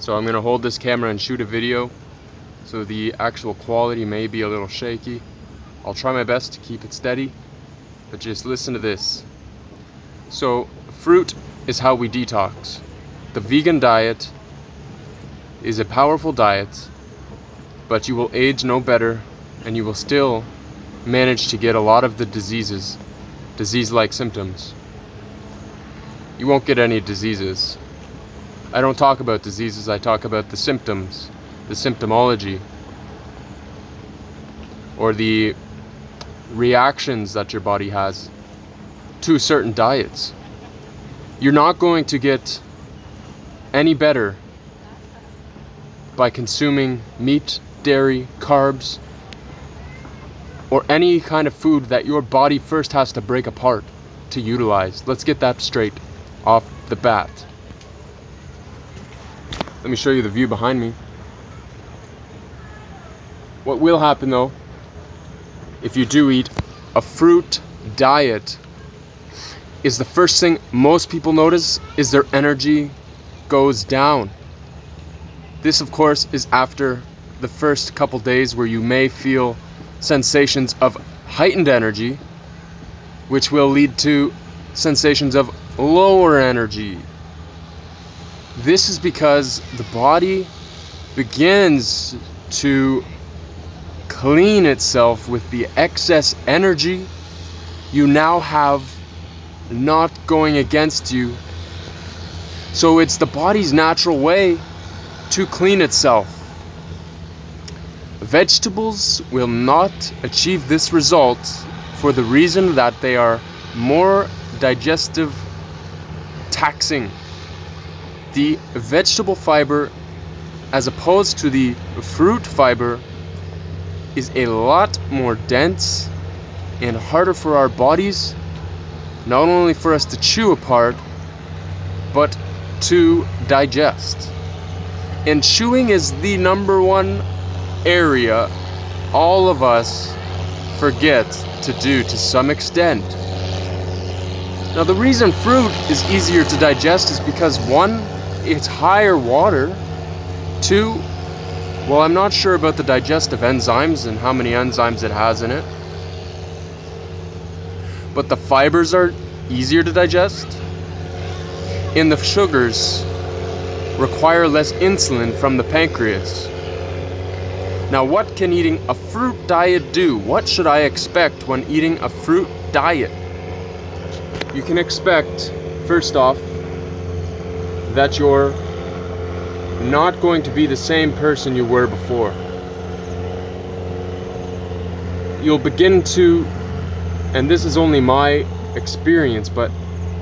So I'm gonna hold this camera and shoot a video, so the actual quality may be a little shaky. I'll try my best to keep it steady, but just listen to this. So fruit is how we detox. The vegan diet is a powerful diet, but you will age no better, and you will still manage to get a lot of the disease-like symptoms. You won't get any diseases. I don't talk about diseases, I talk about the symptoms, the symptomology, or the reactions that your body has to certain diets. You're not going to get any better by consuming meat, dairy, carbs, or any kind of food that your body first has to break apart to utilize. Let's get that straight off the bat. Let me show you the view behind me. What will happen though, if you do eat a fruit diet, is the first thing most people notice is their energy goes down. This of course is after the first couple days where you may feel sensations of heightened energy, which will lead to sensations of lower energy. This is because the body begins to clean itself with the excess energy you now have not going against you. So it's the body's natural way to clean itself. Vegetables will not achieve this result for the reason that they are more digestive taxing. The vegetable fiber, as opposed to the fruit fiber, is a lot more dense and harder for our bodies, not only for us to chew apart, but to digest. And chewing is the number one area all of us forget to do to some extent. Now the reason fruit is easier to digest is because one, it's higher water. Two, well, I'm not sure about the digestive enzymes and how many enzymes it has in it, but the fibers are easier to digest, and the sugars require less insulin from the pancreas. Now, what can eating a fruit diet do? What should I expect when eating a fruit diet? You can expect, first off, that you're not going to be the same person you were before. You'll begin to, and this is only my experience, but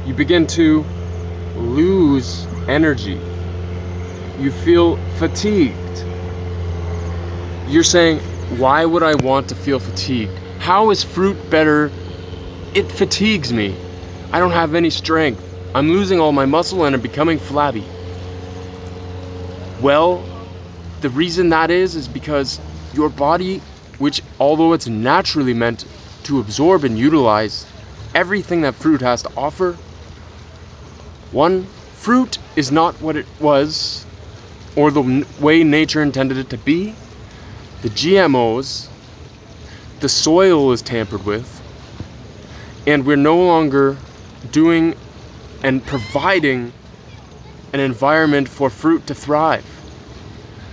you begin to lose energy. You feel fatigued. You're saying, why would I want to feel fatigued? How is fruit better? It fatigues me. I don't have any strength. I'm losing all my muscle and I'm becoming flabby. Well, the reason that is because your body, which although it's naturally meant to absorb and utilize everything that fruit has to offer, one, fruit is not what it was or the way nature intended it to be. The GMOs, the soil is tampered with, and we're no longer doing and providing an environment for fruit to thrive.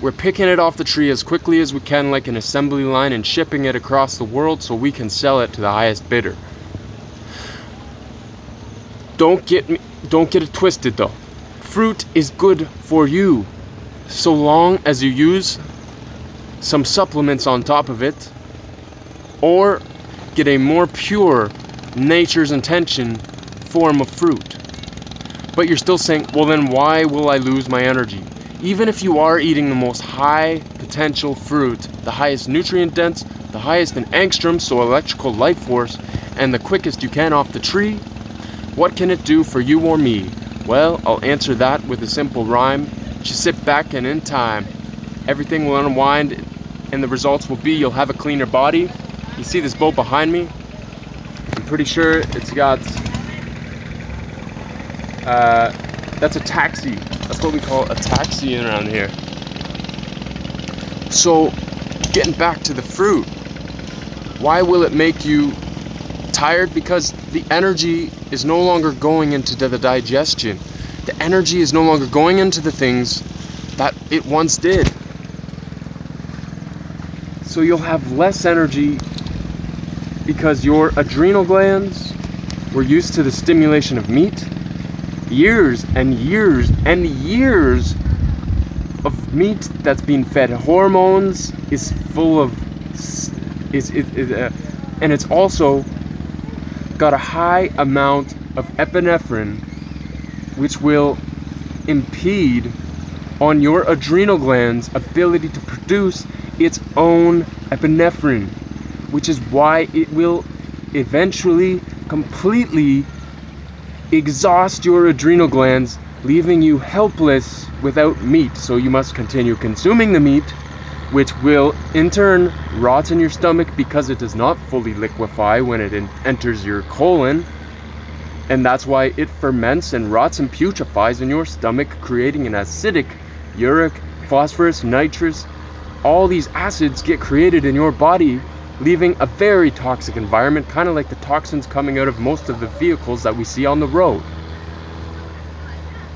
We're picking it off the tree as quickly as we can, like an assembly line, and shipping it across the world so we can sell it to the highest bidder. Don't get it twisted though. Fruit is good for you so long as you use some supplements on top of it, or get a more pure nature's intention form of fruit. But you're still saying, well then why will I lose my energy? Even if you are eating the most high potential fruit, the highest nutrient dense, the highest in angstrom, so electrical life force, and the quickest you can off the tree, what can it do for you or me? Well, I'll answer that with a simple rhyme. Just sit back and in time, everything will unwind and the results will be you'll have a cleaner body. You see this boat behind me? I'm pretty sure it's got That's a taxi. That's what we call a taxi around here. So, getting back to the fruit, why will it make you tired? Because the energy is no longer going into the digestion. The energy is no longer going into the things that it once did. So you'll have less energy because your adrenal glands were used to the stimulation of meat. Years and years and years of meat that's being fed hormones is full of and it's also got a high amount of epinephrine, which will impede on your adrenal glands' ability to produce its own epinephrine, which is why it will eventually completely exhaust your adrenal glands, leaving you helpless without meat. So you must continue consuming the meat, which will in turn rot in your stomach because it does not fully liquefy when it enters your colon. And that's why it ferments and rots and putrefies in your stomach, creating an acidic, uric, phosphorus, nitrous. All these acids get created in your body, leaving a very toxic environment, kind of like the toxins coming out of most of the vehicles that we see on the road.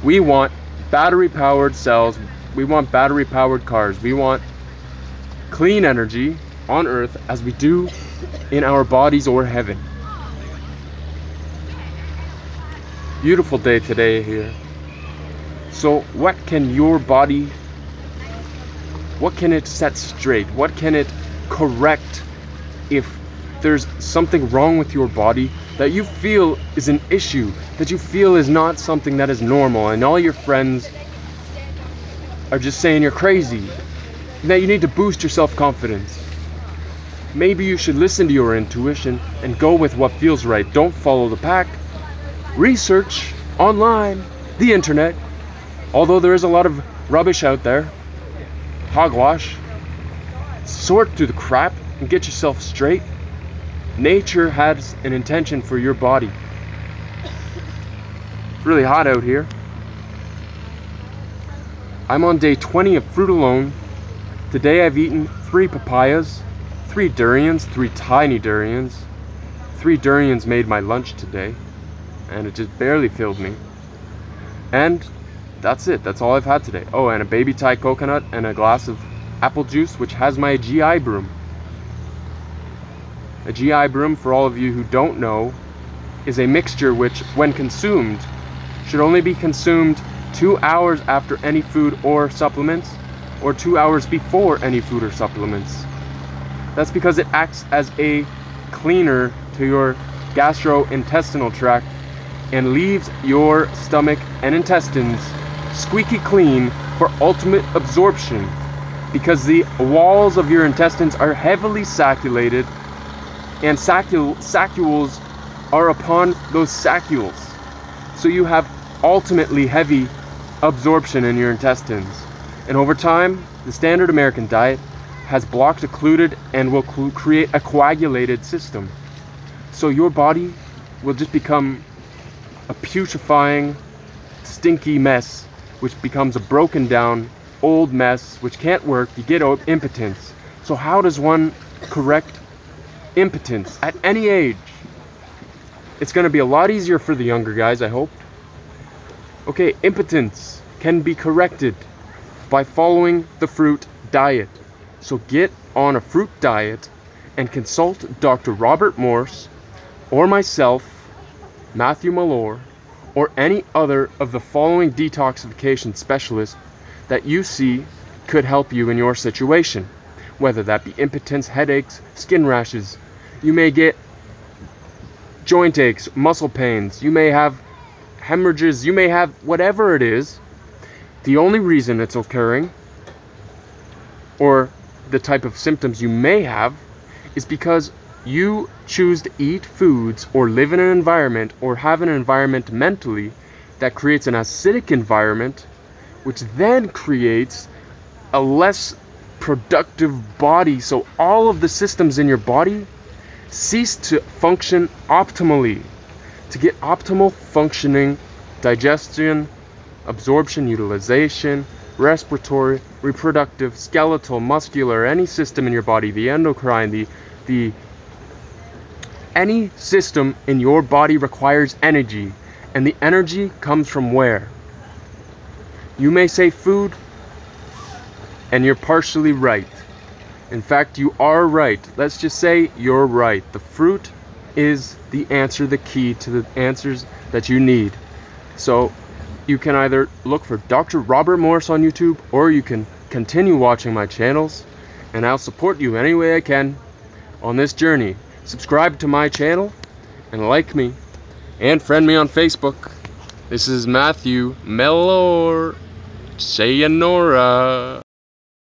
We want battery-powered cells. We want battery-powered cars. We want clean energy on Earth as we do in our bodies or heaven. Beautiful day today here. So what can your body, what can it set straight? What can it correct if there's something wrong with your body that you feel is an issue, that you feel is not something that is normal, and all your friends are just saying you're crazy, that you need to boost your self-confidence? Maybe you should listen to your intuition and go with what feels right. Don't follow the pack. Research online, the internet, although there is a lot of rubbish out there, hogwash. Sort through the crap and get yourself straight. Nature has an intention for your body. It's really hot out here. I'm on day 20 of Fruit Alone. Today I've eaten 3 papayas, 3 durians, 3 tiny durians. 3 durians made my lunch today, and it just barely filled me. And that's it. That's all I've had today. Oh, and a baby Thai coconut and a glass of apple juice, which has my GI broom. A GI broom, for all of you who don't know, is a mixture which, when consumed, should only be consumed 2 hours after any food or supplements, or 2 hours before any food or supplements. That's because it acts as a cleaner to your gastrointestinal tract and leaves your stomach and intestines squeaky clean for ultimate absorption, because the walls of your intestines are heavily sacculated, and saccules are upon those saccules. So you have ultimately heavy absorption in your intestines. And over time, the standard American diet has blocked, occluded, and will create a coagulated system. So your body will just become a putrefying, stinky mess, which becomes a broken down, old mess, which can't work. You get impotence. So how does one correct impotence at any age? It's going to be a lot easier for the younger guys, I hope. Okay, impotence can be corrected by following the fruit diet. So get on a fruit diet and consult Dr. Robert Morse or myself, Matthew Malore, or any other of the following detoxification specialists that you see could help you in your situation, whether that be impotence, headaches, skin rashes. You may get joint aches, muscle pains, you may have hemorrhages, you may have whatever it is. The only reason it's occurring, or the type of symptoms you may have, is because you choose to eat foods or live in an environment or have an environment mentally that creates an acidic environment, which then creates a less productive body. So all of the systems in your body cease to function optimally. To get optimal functioning digestion, absorption, utilization, respiratory, reproductive, skeletal, muscular, any system in your body, the endocrine, the any system in your body requires energy, and the energy comes from where? You may say food, and you're partially right. In fact, you are right. Let's just say you're right. The fruit is the answer, the key to the answers that you need. So you can either look for Dr. Robert Morris on YouTube, or you can continue watching my channels, and I'll support you any way I can on this journey. Subscribe to my channel, and like me, and friend me on Facebook. This is Matthew Mellor. Sayonara.